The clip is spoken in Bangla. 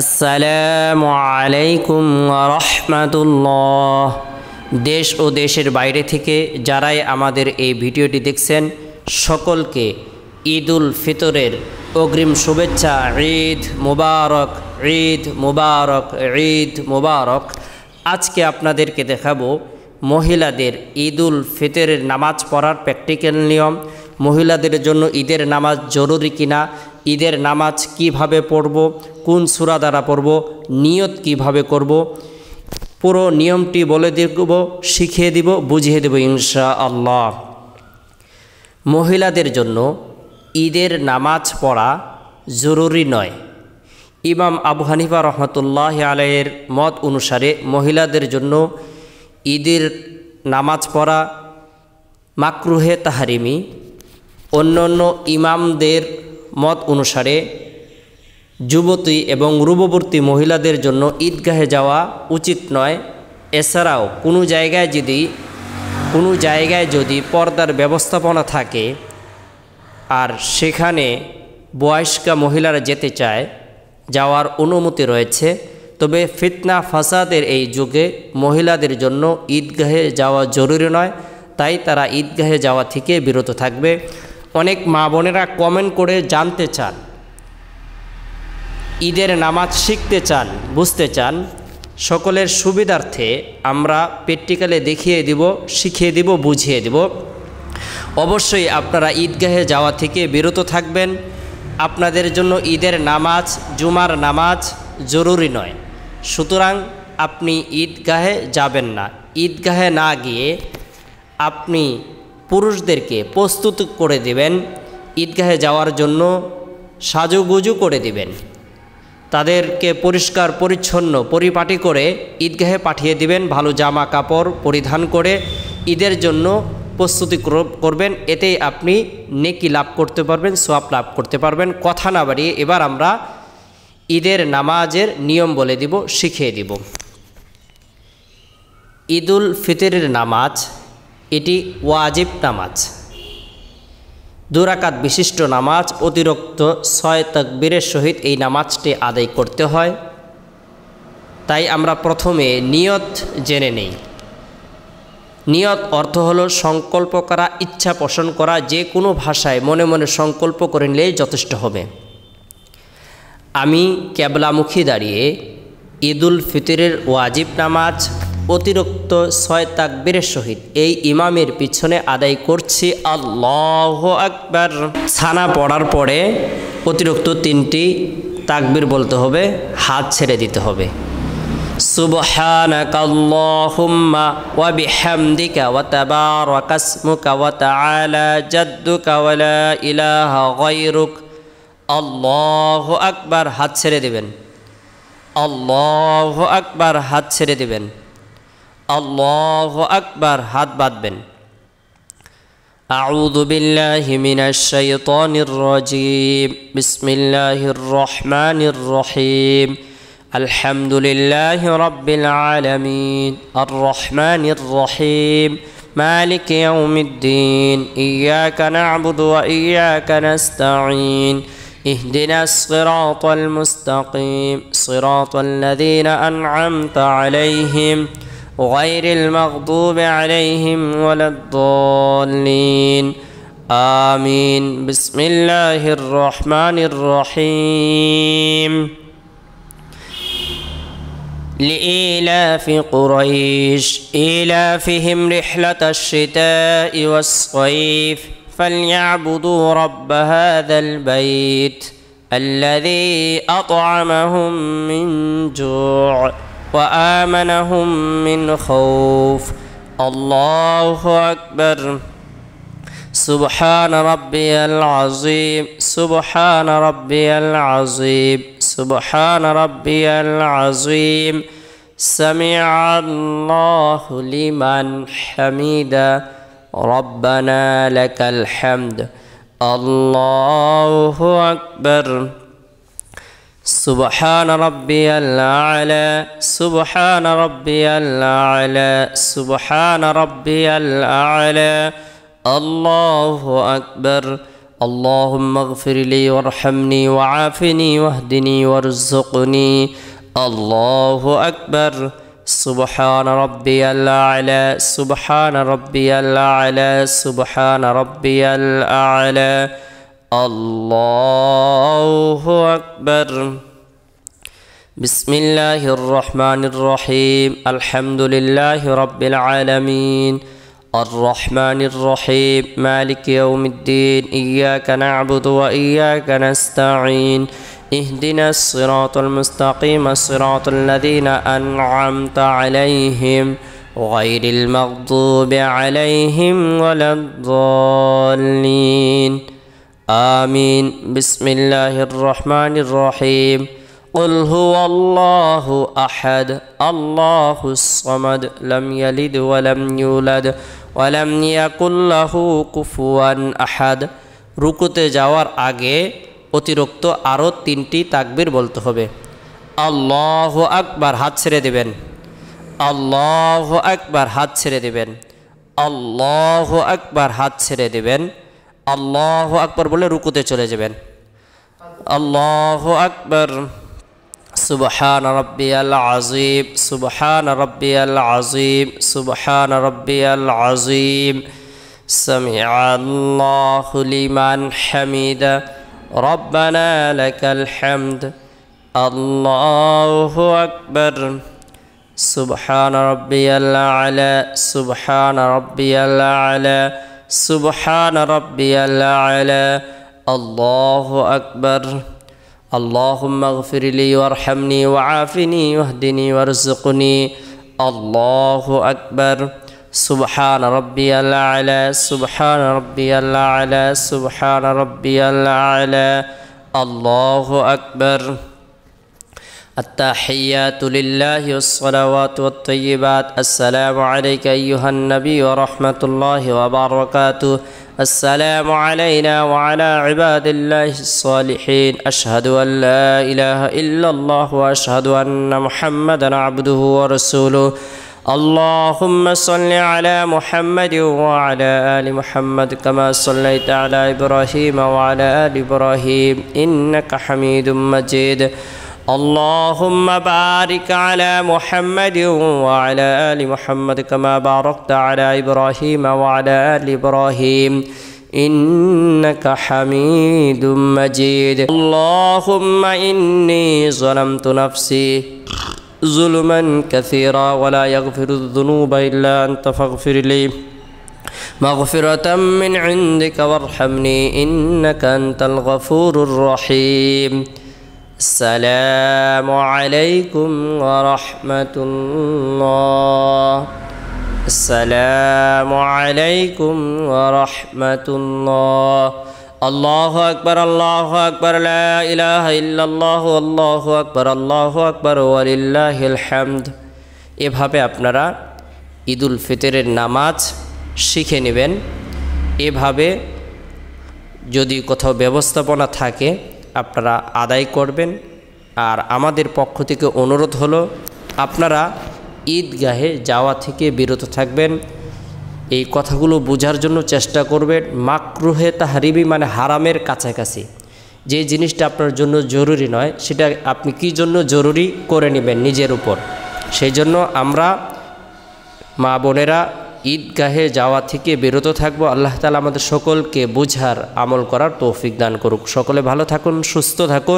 আসসালামু আলাইকুম ওয়া রাহমাতুল্লাহ। দেশ ও দেশের বাইরে থেকে যারাই আমাদের এই ভিডিওটি দেখছেন সকলকে ঈদুল ফিতরের অগ্রিম শুভেচ্ছা। ঈদ মুবারক, ঈদ মুবারক, ঈদ মুবারক। আজকে আপনাদেরকে দেখাবো মহিলাদের ঈদুল ফিতরের নামাজ পড়ার প্র্যাকটিক্যাল নিয়ম। মহিলাদের জন্য ঈদের নামাজ জরুরি কিনা, ঈদের নামাজ কিভাবে পড়ব, কোন সূরা দ্বারা পড়ব, নিয়ত কিভাবে করব, পুরো নিয়মটি বলে দেব, শিখিয়ে দিব, বুঝিয়ে দেব ইনশাআল্লাহ। মহিলাদের জন্য ঈদের নামাজ পড়া জরুরি নয়। ইমাম আবু হানিফা রহমতুল্লাহ আলাইহির মত অনুসারে মহিলাদের জন্য ঈদের নামাজ পড়া মাকরুহে তাহরিমি। অন্যান্য ইমামদের মত অনুসারে যুবতী এবং রূপবর্তী মহিলাদের জন্য ঈদগাহে যাওয়া উচিত নয়। এছাড়াও কোনো জায়গায় যদি পর্দার ব্যবস্থাপনা থাকে আর সেখানে বয়স্কা মহিলারা যেতে চায়, যাওয়ার অনুমতি রয়েছে। তবে ফিতনা ফাসাদের এই যুগে মহিলাদের জন্য ঈদগাহে যাওয়া জরুরি নয়, তাই তারা ঈদগাহে যাওয়া থেকে বিরত থাকবে। অনেক মা বোনেরা কমেন্ট করে জানতে চান, ঈদের নামাজ শিখতে চান, বুঝতে চান। সকলের সুবিধার্থে আমরা প্র্যাকটিক্যালে দেখিয়ে দিব, শিখিয়ে দিব, বুঝিয়ে দিব। অবশ্যই আপনারা ঈদগাহে যাওয়া থেকে বিরত থাকবেন। আপনাদের জন্য ঈদের নামাজ, জুমার নামাজ জরুরি নয়, সুতরাং আপনি ঈদগাহে যাবেন না। ঈদগাহে না গিয়ে আপনি পুরুষদেরকে প্রস্তুত করে দিবেন, ঈদগাহে যাওয়ার জন্য সাজুগুজু করে দিবেন, তাদেরকে পরিষ্কার পরিচ্ছন্ন পরিপাটি করে ঈদগাহে পাঠিয়ে দিবেন, ভালো জামা কাপড় পরিধান করে ঈদের জন্য প্রস্তুতি করবেন। এতেই আপনি নেকি লাভ করতে পারবেন, সওয়াব লাভ করতে পারবেন। কথা না বাড়িয়ে এবার আমরা ঈদের নামাজের নিয়ম বলে দিব, শিখিয়ে দিব। ঈদুল ফিতরের নামাজ এটি ওয়াজিব নামাজ, 2 রাকাত বিশিষ্ট নামাজ। অতিরিক্ত 6 তাকবীরের সহিত এই নামাজটি আদায় করতে হয়। তাই আমরা প্রথমে নিয়ত জেনে নেই। নিয়ত অর্থ হলো সংকল্প করা, ইচ্ছা পোষণ করা। যে কোনো ভাষায় মনে মনে সংকল্প করে নিলেই যথেষ্ট হবে। আমি কেবলামুখী দাঁড়িয়ে ঈদুল ফিতরের ওয়াজিব নামাজ অতিরিক্ত 6 তাকবীরের সহিত এই ইমামের পিছনে আদায় করছি। আল্লাহু আকবার। ছানা পড়ার পরে অতিরিক্ত 3টি তাকবীর বলতে হবে, হাত ছেড়ে দিতে হবে। সুবহানাকাল্লাহুম্মা ওয়া বিহামদিকা ওয়া তাবারাকা ইসমুকা ওয়া তাআলা জাদ্দুকা ওয়া লা ইলাহা গায়রুক। আল্লাহু আকবার, হাত ছেড়ে দিবেন। আল্লাহু আকবার, হাত ছেড়ে দিবেন। আল্লাহু আকবার, হাত বাঁধবেন। আউযু বিল্লাহি মিনাশ শাইতানির রাজীম। বিসমিল্লাহির রহমানির রহিম। আলহামদুলিল্লাহি রাব্বিল আলামিন। আর রহমানির রহিম। মালিক ইয়াউমিদ্দিন। ইয়্যাকা না'বুদু ওয়া ইয়্যাকা নাস্তাঈন। اهدنا الصراط المستقيم صراط الذين أنعمت عليهم غير المغضوب عليهم ولا الضالين آمين. بسم الله الرحمن الرحيم. لإيلاف قريش إيلافهم رحلة الشتاء والصيف فليعبدوا رب هذا البيت الذي أطعمهم من جوع وآمنهم من خوف. الله أكبر. سبحان ربي العظيم. سبحان ربي العظيم. سبحان ربي العظيم. سمع الله لمن حمده. ربنا لك الحمد. الله أكبر. سبحان ربي الأعلى. سبحان ربي الأعلى. سبحان ربي الأعلى. الله أكبر. اللهم اغفر لي وارحمني وعافني واهدني وارزقني. الله أكبر. سبحان ربي الأعلى سبحان ربي الأعلى سبحان ربي الأعلى. الله أكبر. بسم الله الرحمن الرحيم. الحمد لله رب العالمين الرحمن الرحيم مالك يوم الدين. إياك نعبد وإياك نستعين. اهدنا الصراط المستقيم صراط الذين أنعمت عليهم غير المغضوب عليهم ولا الضالين. آمين. بسم الله الرحمن الرحيم. قل هو الله أحد الله الصمد لم يلد ولم يولد ولم يكن له كفوا أحد. রুকুতে যাওয়ার আগে অতিরিক্ত আরও 3টি তাকবীর বলতে হবে। আল্লাহু আকবার, হাত ছেড়ে দেবেন। আল্লাহু আকবার, হাত ছেড়ে দেবেন। আল্লাহু আকবার, হাত ছেড়ে দেবেন। আল্লাহু আকবার বলে রুকুতে চলে যাবেন। আল্লাহু আকবার। সুবহান রাব্বিয়াল আযীম সুবহান রাব্বিয়াল আযীম সুবহান রাব্বিয়াল আযীম। সামিআল্লাহু লিমান হামিদা রব্বানা লাকাল হামদ। আল্লাহু আকবার। সুবহান রাব্বিয়াল আ'লা সুবহান রাব্বিয়াল আ'লা সুবহান রাব্বিয়াল আ'লা। আল্লাহু আকবার। اللهم اغفر لي وارحمني وعافني واهدني وارزقني. الله أكبر. سبحان ربي الأعلى سبحان ربي الأعلى سبحان ربي الأعلى. الله أكبر. التحيات لله والصلوات والطيبات. السلام عليك أيها النبي ورحمة الله وبركاته. السلام علينا وعلى عباد الله الصالحين. أشهد أن لا إله إلا الله وأشهد أن محمدا عبده ورسوله. اللهم صل على محمد وعلى آل محمد كما صليت على إبراهيم وعلى آل إبراهيم إنك حميد مجيد. اللهم بارك على محمد وعلى آل محمد كما باركت على إبراهيم وعلى آل إبراهيم إنك حميد مجيد. اللهم إني ظلمت نفسي ظلما كثيرا ولا يغفر الذنوب إلا أنت فاغفر لي مغفرة من عندك وارحمني إنك أنت الغفور الرحيم. السلام عليكم ورحمة الله. السلام عليكم ورحمة الله. الله أكبر الله أكبر لا إله إلا الله الله أكبر الله أكبر ولله الحمد. এভাবে আপনারা ঈদুল ফিতরের নামাজ শিখে নেবেন। এভাবে যদি কোথাও ব্যবস্থাপনা থাকে আপনারা আদায় করবেন। আর আমাদের পক্ষ থেকে অনুরোধ হলো আপনারা ঈদগাহে যাওয়া থেকে বিরত থাকবেন। এই কথাগুলো বোঝার জন্য চেষ্টা করবেন। মাকরুহে তাহরিমি মানে হারামের কাছাকাছি যে জিনিসটা আপনার জন্য জরুরি নয় সেটা আপনি কি জন্য জরুরি করে নেবেন নিজের উপর। সেই জন্য আমরা মা বোনেরা ঈদগাহে যাওয়া থেকে বিরত থাকব। আল্লাহ তাআলা আমাদের সকলকে বুঝার আমল করার তৌফিক দান করুক। সকলে ভালো থাকুন, সুস্থ থাকুন।